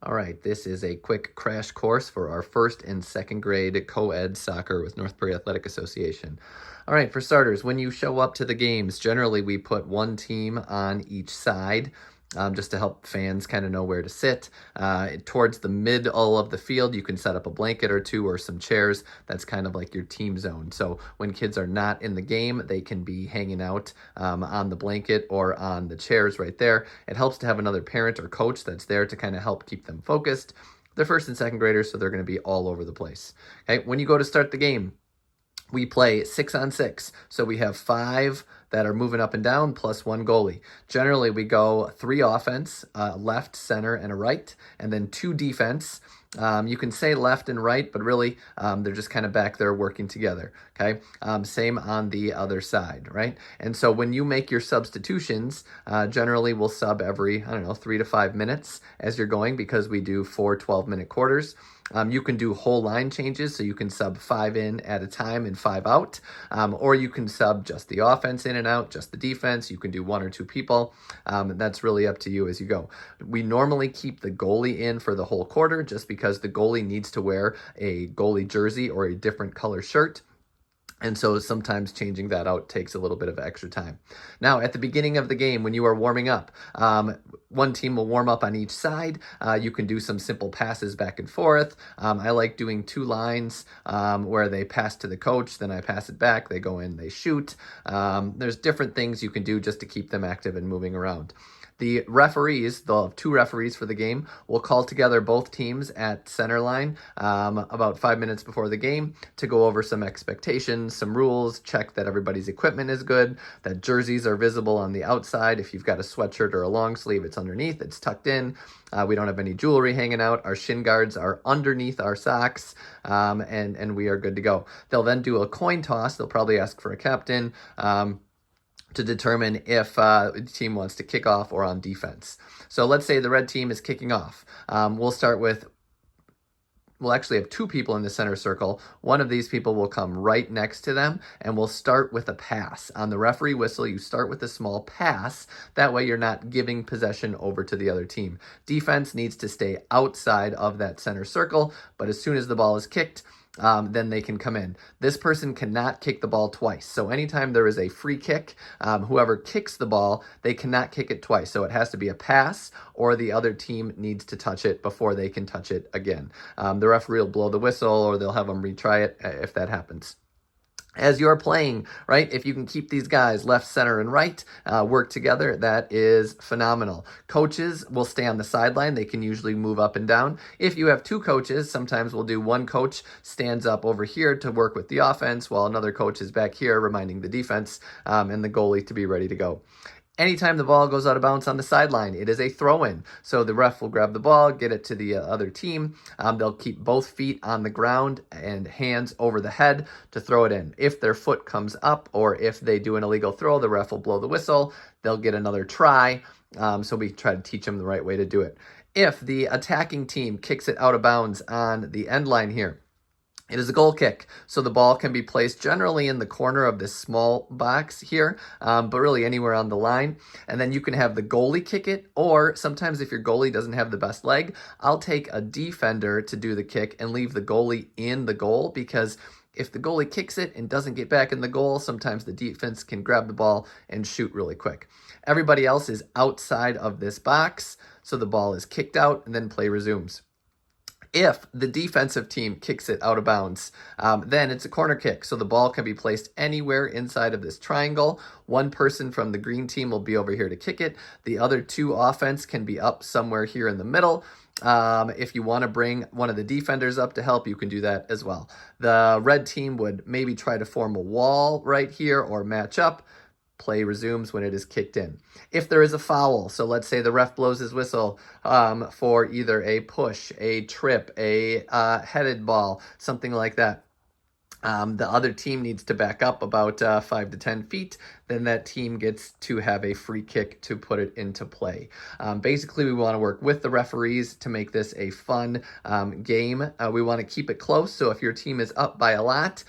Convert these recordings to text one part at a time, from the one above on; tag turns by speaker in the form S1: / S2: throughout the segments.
S1: All right, this is a quick crash course for our first and second grade co-ed soccer with North Prairie Athletic Association. All right, for starters, when you show up to the games, generally we put one team on each side. Just to help fans kind of know where to sit. Towards the middle of the field, you can set up a blanket or two or some chairs. That's kind of like your team zone. So when kids are not in the game, they can be hanging out on the blanket or on the chairs right there. It helps to have another parent or coach that's there to kind of help keep them focused. They're first and second graders, so they're going to be all over the place. Okay, when you go to start the game, we play 6-on-6. So we have 5 that are moving up and down plus 1 goalie. Generally, we go 3 offense, left, center, and a right, and then 2 defense. You can say left and right, but really they're just kind of back there working together, okay? Same on the other side, right? And so when you make your substitutions, generally we'll sub every, 3 to 5 minutes as you're going because we do 4 12-minute quarters. You can do whole line changes, so you can sub 5 in at a time and 5 out, or you can sub just the offense in and out, just the defense. You can do 1 or 2 people. That's really up to you as you go. We normally keep the goalie in for the whole quarter just because the goalie needs to wear a goalie jersey or a different color shirt. And so sometimes changing that out takes a little bit of extra time. Now, at the beginning of the game, when you are warming up, one team will warm up on each side. You can do some simple passes back and forth. I like doing 2 lines where they pass to the coach, then I pass it back, they go in, they shoot. There's different things you can do just to keep them active and moving around. The referees, they'll have 2 referees for the game, will call together both teams at center line about 5 minutes before the game to go over some expectations, some rules, check that everybody's equipment is good, that jerseys are visible on the outside. If you've got a sweatshirt or a long sleeve, it's underneath, it's tucked in. We don't have any jewelry hanging out. Our shin guards are underneath our socks, and we are good to go. They'll then do a coin toss. They'll probably ask for a captain. To determine if the team wants to kick off or on defense. So let's say the red team is kicking off. We'll actually have 2 people in the center circle. One of these people will come right next to them, and we'll start with a pass. On the referee whistle, you start with a small pass. That way you're not giving possession over to the other team. Defense needs to stay outside of that center circle, but as soon as the ball is kicked, then they can come in. This person cannot kick the ball twice. So anytime there is a free kick, whoever kicks the ball, they cannot kick it twice. So it has to be a pass or the other team needs to touch it before they can touch it again. The referee will blow the whistle or they'll have them retry it if that happens. As you're playing, right, if you can keep these guys left, center, and right work together, that is phenomenal. Coaches will stay on the sideline. They can usually move up and down. If you have 2 coaches, sometimes we'll do one coach stands up over here to work with the offense while another coach is back here reminding the defense and the goalie to be ready to go. Anytime the ball goes out of bounds on the sideline, it is a throw-in. So the ref will grab the ball, get it to the other team. They'll keep both feet on the ground and hands over the head to throw it in. If their foot comes up or if they do an illegal throw, the ref will blow the whistle. They'll get another try. So we try to teach them the right way to do it. If the attacking team kicks it out of bounds on the end line here, it is a goal kick, so the ball can be placed generally in the corner of this small box here, but really anywhere on the line. And then you can have the goalie kick it, or sometimes if your goalie doesn't have the best leg, I'll take a defender to do the kick and leave the goalie in the goal, because if the goalie kicks it and doesn't get back in the goal, sometimes the defense can grab the ball and shoot really quick. Everybody else is outside of this box, so the ball is kicked out and then play resumes. If the defensive team kicks it out of bounds, then it's a corner kick. So the ball can be placed anywhere inside of this triangle. One person from the green team will be over here to kick it. The other 2 offense can be up somewhere here in the middle. If you want to bring one of the defenders up to help, you can do that as well. The red team would maybe try to form a wall right here or match up. Play resumes when it is kicked in. If there is a foul, so let's say the ref blows his whistle for either a push, a trip, a headed ball, something like that. The other team needs to back up about 5 to 10 feet. Then that team gets to have a free kick to put it into play. Basically, we want to work with the referees to make this a fun game. We want to keep it close. So if your team is up by a lot,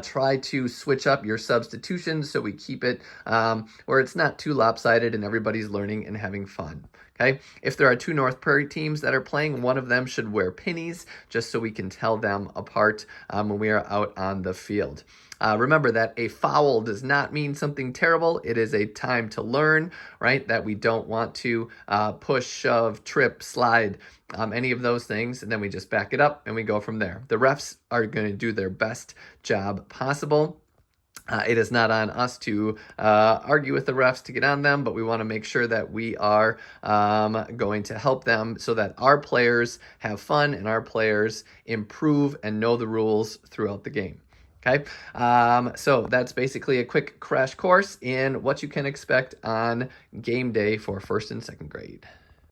S1: try to switch up your substitutions so we keep it where it's not too lopsided and everybody's learning and having fun. Okay, if there are two North Prairie teams that are playing, one of them should wear pennies just so we can tell them apart when we are out on the field. Remember that a foul does not mean something terrible. It is a time to learn, right? That we don't want to push, shove, trip, slide, any of those things, and then we just back it up and we go from there. The refs are going to do their best job possible. It is not on us to argue with the refs to get on them, but we want to make sure that we are going to help them so that our players have fun and our players improve and know the rules throughout the game. Okay, so that's basically a quick crash course in what you can expect on game day for 1st and 2nd grade.